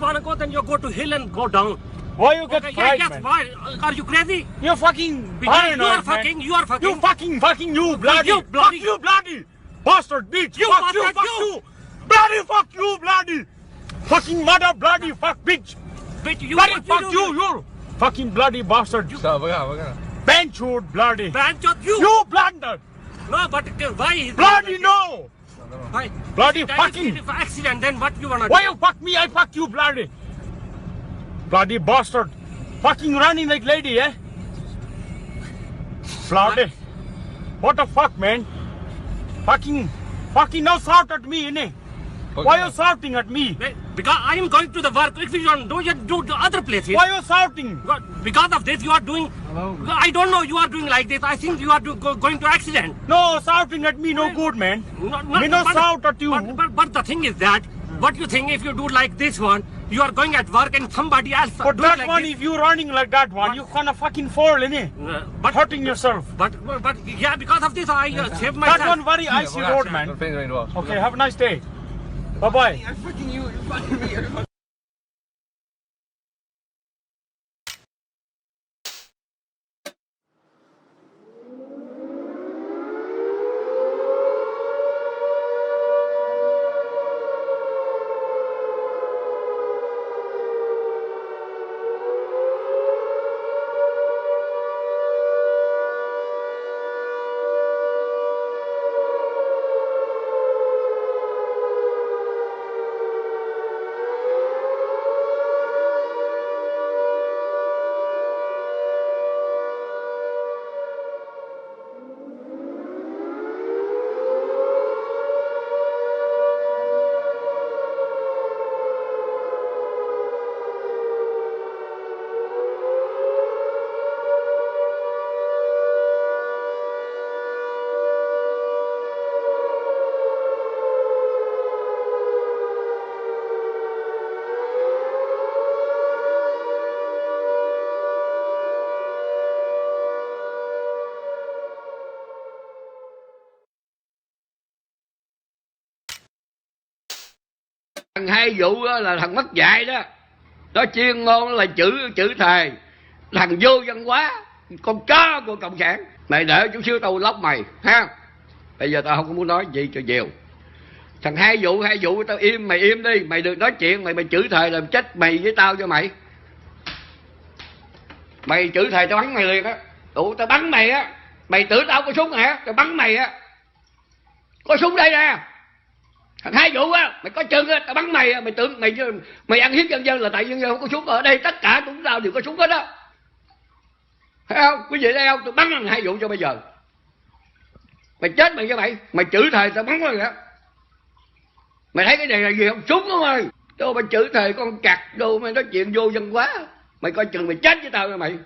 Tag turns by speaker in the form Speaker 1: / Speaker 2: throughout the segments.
Speaker 1: want to go, then you go to hill and go down.
Speaker 2: Why you get
Speaker 1: Okay,
Speaker 2: frightened,
Speaker 1: yes,
Speaker 2: man?
Speaker 1: why? Are you crazy?
Speaker 2: You're fucking
Speaker 1: Because
Speaker 2: paranoid,
Speaker 1: you are
Speaker 2: man.
Speaker 1: fucking, you are fucking.
Speaker 2: You fucking, you bloody.
Speaker 1: You bloody.
Speaker 2: Fuck you, bloody. Bastard, bitch.
Speaker 1: You
Speaker 2: fuck you,
Speaker 1: bastard,
Speaker 2: fuck
Speaker 1: you.
Speaker 2: you. Bloody, fuck you, bloody. Fucking mother, bloody, fuck, bitch.
Speaker 1: Bitch, you
Speaker 2: Bloody,
Speaker 1: what
Speaker 2: fuck
Speaker 1: do?
Speaker 2: you. Fucking bloody bastard. Benchwood, bloody.
Speaker 1: Banchot, you.
Speaker 2: You blunder.
Speaker 1: No, but why? Is
Speaker 2: Bloody no.
Speaker 1: Why?
Speaker 2: Bloody
Speaker 1: That
Speaker 2: fucking.
Speaker 1: is accident, then what you wanna do?
Speaker 2: Why you fuck me? I fuck you, bloody. Bloody bastard. Fucking running like lady, eh? Bloody. What the fuck, man? Fucking now shout at me, innit? Why you shouting at me?
Speaker 1: Because I am going to the work. If you don't do, you do to other places.
Speaker 2: Why you shouting?
Speaker 1: Because of this, you are doing. I don't know. You are doing like this. I think you are going to accident.
Speaker 2: No, shouting at me no good, man. Me no shout at you.
Speaker 1: But the thing is that, what you think if you do like this one, you are going at work and somebody else.
Speaker 2: But
Speaker 1: do
Speaker 2: that
Speaker 1: like
Speaker 2: one,
Speaker 1: this.
Speaker 2: if you running like that one, you gonna fucking fall, innit?
Speaker 1: But
Speaker 2: Hurting yourself.
Speaker 1: But yeah, because of this, I saved myself.
Speaker 2: That one very icy road, man. Okay, have a nice day. Bye bye.
Speaker 3: I'm fucking you. You're fucking me.
Speaker 4: Thằng hai vụ là thằng mất dạy đó, nó chuyên môn là chữ thề, thằng vô văn hóa, con chó của cộng sản. Mày để chút xíu tao lóc mày ha. Bây giờ tao không có muốn nói gì cho nhiều. Thằng hai vụ tao im, mày im đi, mày được nói chuyện, mày chữ thề làm chết mày với tao cho mày. Mày chữ thề tao bắn mày liền á. Ủa tao bắn mày á, mày tưởng tao có súng hả? Tao bắn mày á. Có súng đây nè. Thằng hai vụ á, mày có chừng á, tao bắn mày á, mày tưởng mày ăn hiếp dân là tại dân không có súng. Ở đây tất cả chúng tao đều có súng hết á. Thấy không? Quý vị thấy không? Tôi bắn thằng hai vụ cho bây giờ. Mày chết mày cho mày chữ thề tao bắn mày á. Mày thấy cái này là gì không? Súng không ơi. Đâu mày chữ thề con cặc đâu mày nói chuyện vô dân quá. Mày coi chừng mày chết với tao nha mày.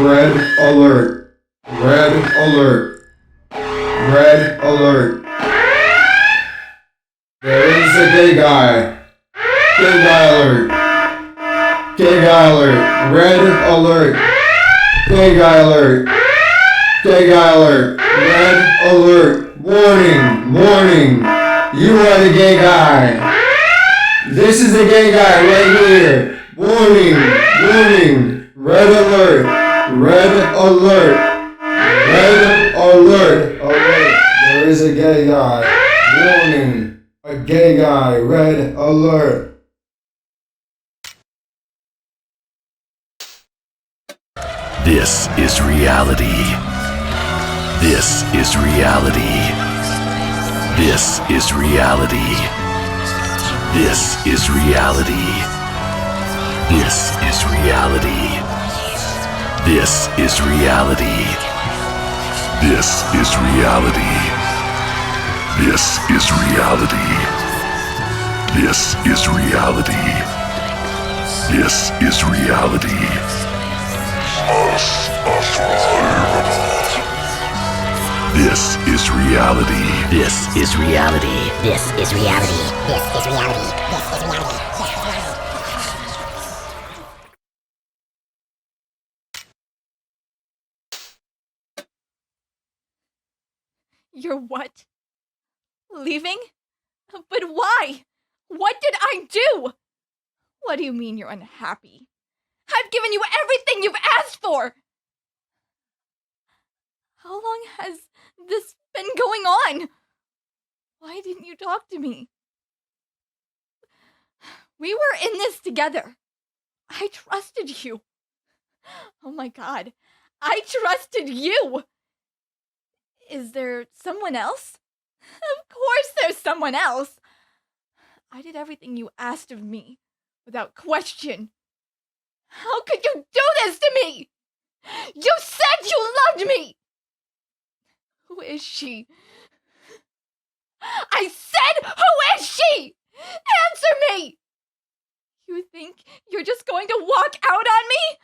Speaker 5: Red alert. Red alert. Red alert. There is a gay guy. Gay guy alert. Gay guy alert. Red alert. Gay guy alert. Gay guy alert. Red alert. Warning. Warning. You are the gay guy. This is the gay guy right here. Warning. Warning. Red alert. Red alert! Red alert! Alert! There is a gay guy. Warning! A gay guy. Red alert!
Speaker 6: This is reality. This is reality. This is reality. This is reality. This is reality. This is reality. This is reality. This is reality. This is reality. This is reality. This is reality.
Speaker 7: This is reality. This is reality. This is reality. This is reality.
Speaker 8: You're what? Leaving? But why? What did I do? What do you mean you're unhappy? I've given you everything you've asked for! How long has this been going on? Why didn't you talk to me? We were in this together. I trusted you. Oh my God. I trusted you! Is there someone else? Of course there's someone else! I did everything you asked of me, without question. How could you do this to me? You said you loved me! Who is she? I said, who is she? Answer me! You think you're just going to walk out on me?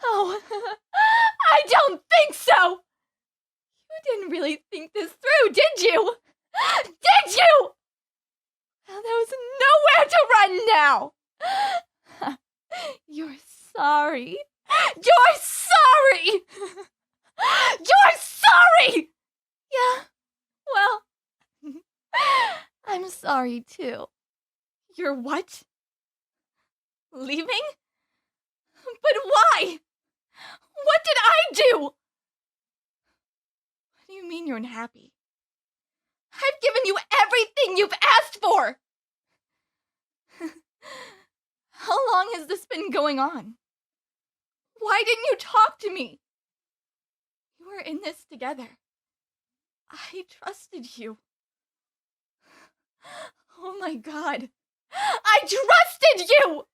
Speaker 8: Oh, I don't think so! You didn't really think this through, did you? Did you? Well, there's nowhere to run now! You're sorry. You're sorry! You're sorry! Yeah, well, I'm sorry too. You're what? Leaving? But why? What did I do? What do you mean you're unhappy? I've given you everything you've asked for! How long has this been going on? Why didn't you talk to me? You were in this together. I trusted you. Oh my God. I trusted you!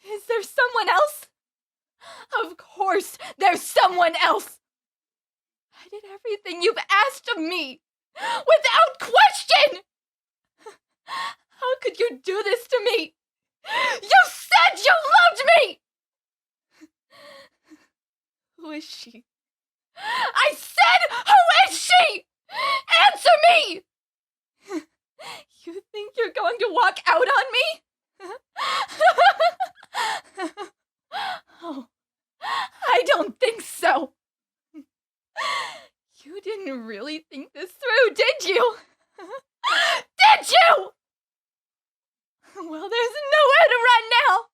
Speaker 8: Is there someone else? Of course there's someone else! I did everything you've asked of me, without question! How could you do this to me? You said you loved me! Who is she? think you're going to walk out on me? Oh, I don't think so. You didn't really think this through, did you? Did you? Well, there's nowhere to run now.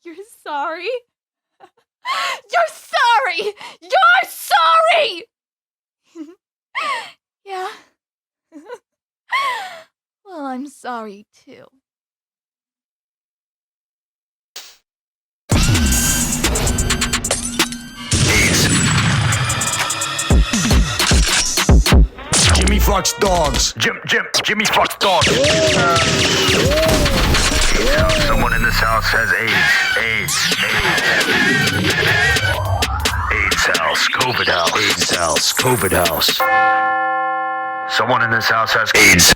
Speaker 8: You're sorry. You're sorry! You're sorry! Yeah. Well, I'm sorry too.
Speaker 6: Jimmy fucks dogs. Jimmy fucks dogs. Someone in this house has AIDS house, COVID house. AIDS house, COVID house. Someone in this house has AIDS.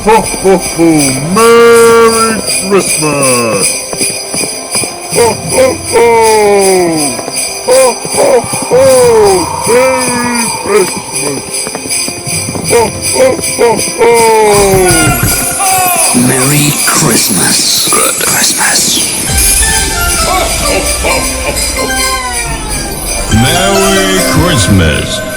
Speaker 9: Ho ho ho! Merry Christmas! Ho ho ho! Ho ho ho! Merry Christmas! Ho ho ho ho!
Speaker 10: Merry Christmas! Christmas!
Speaker 9: Ho ho ho ho!
Speaker 6: Merry Christmas.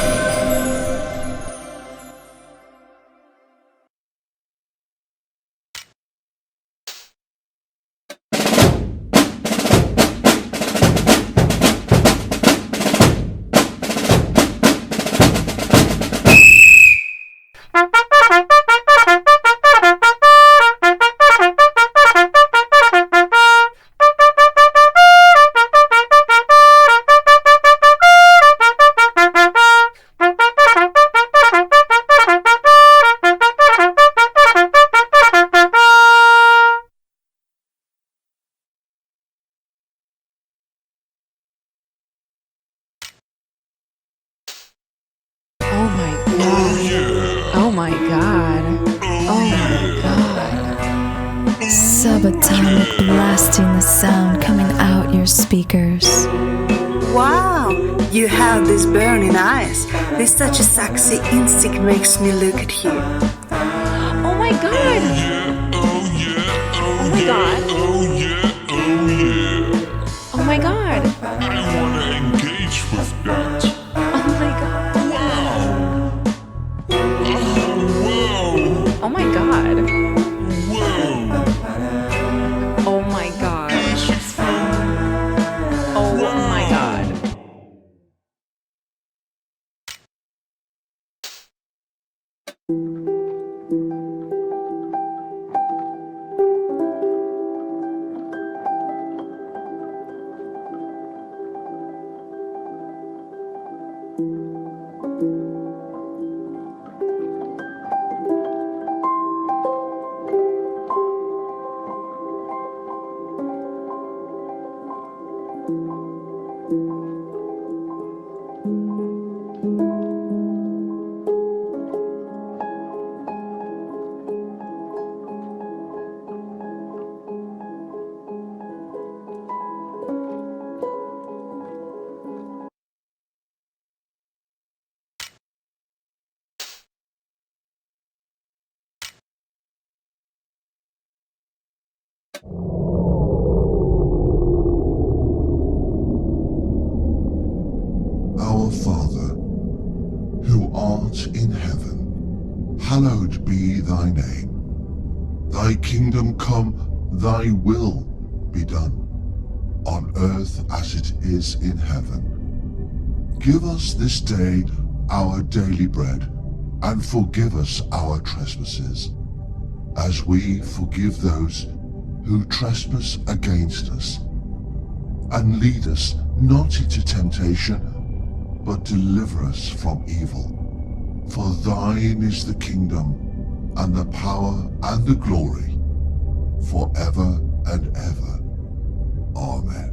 Speaker 11: Oh my god. Oh my god. Subatomic blasting the sound coming out your speakers.
Speaker 12: Wow, you have these burning eyes. This such a sexy instinct makes me look at you.
Speaker 3: god! Oh my god! Oh my god!
Speaker 9: I wanna engage with that.
Speaker 3: Oh my god!
Speaker 9: Whoa!
Speaker 3: Oh my god!
Speaker 9: Whoa!
Speaker 3: Oh my god! Oh my god!
Speaker 13: Our Father, who art in heaven, hallowed be thy name. Thy kingdom come, thy will be done, on earth as it is in heaven. Give us this day our daily bread, and forgive us our trespasses, as we forgive those who trespass against us. And lead us not into temptation, but deliver us from evil. For thine is the kingdom, and the power, and the glory, forever and ever. Amen.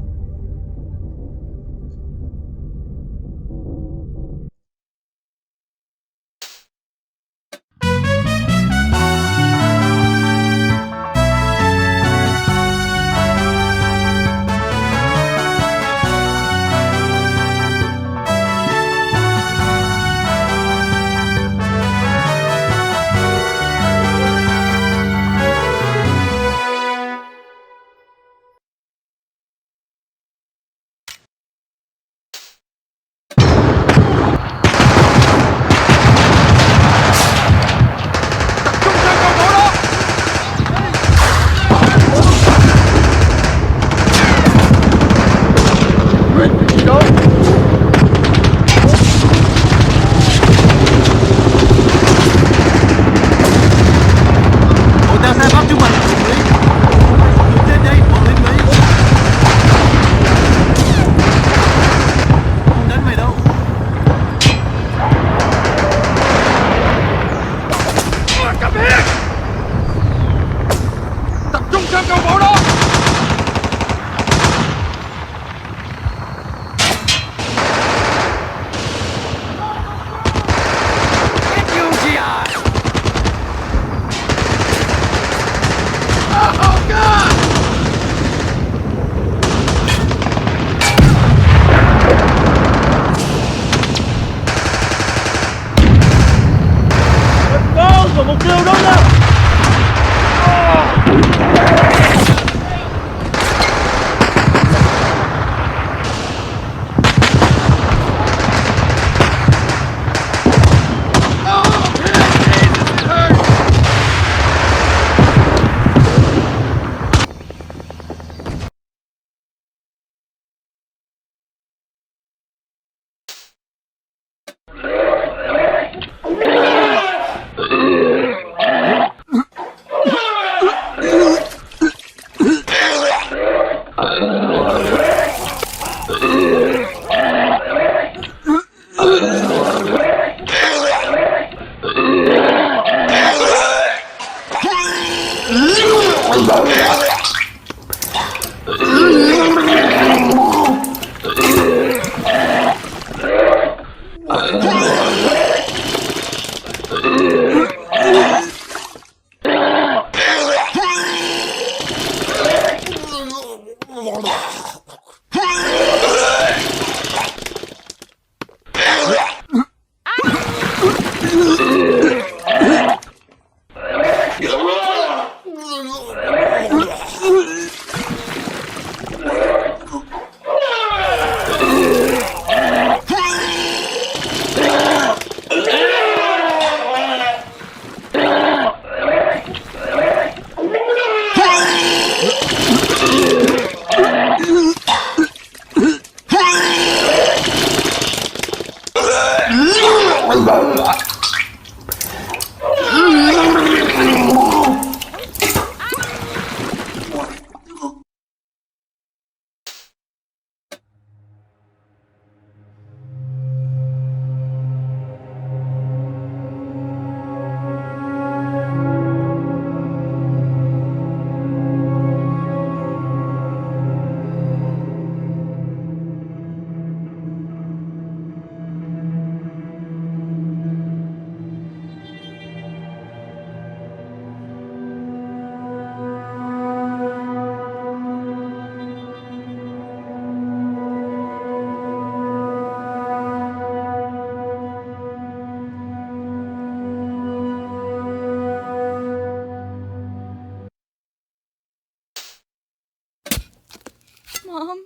Speaker 8: Mom.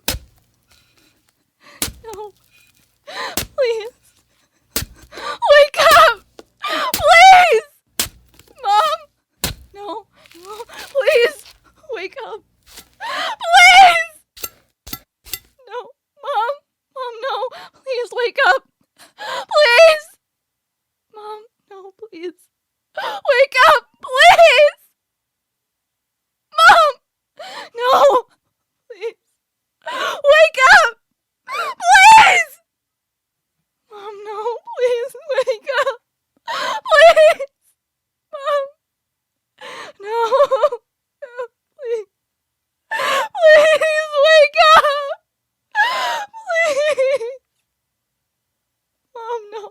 Speaker 8: No. Please. Wake up! Please! Mom! No. No. Please! Wake up! Please! No. Mom! Mom, no! Please wake up! Please! Mom, no, please. Wake up! Please! Mom! No! Please. Wake up! Please! Mom, no, please wake up! Please! Mom! No! Please! Please wake up! Please! Mom, no!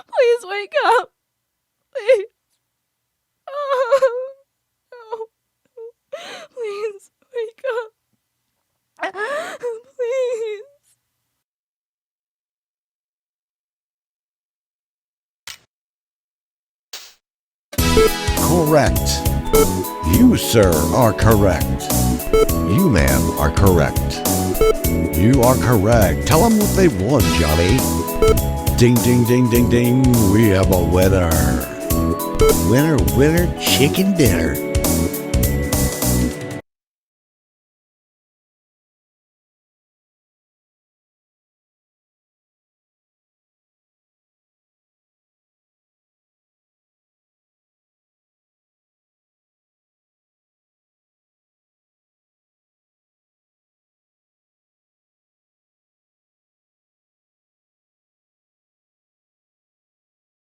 Speaker 8: Please wake up! Please! Oh, no! Please wake up! Please!
Speaker 14: Correct. You, sir, are correct. You, ma'am, are correct. You are correct. Tell them what they want, Johnny. Ding, ding, ding, ding, ding. We have a winner. Winner, winner, chicken dinner.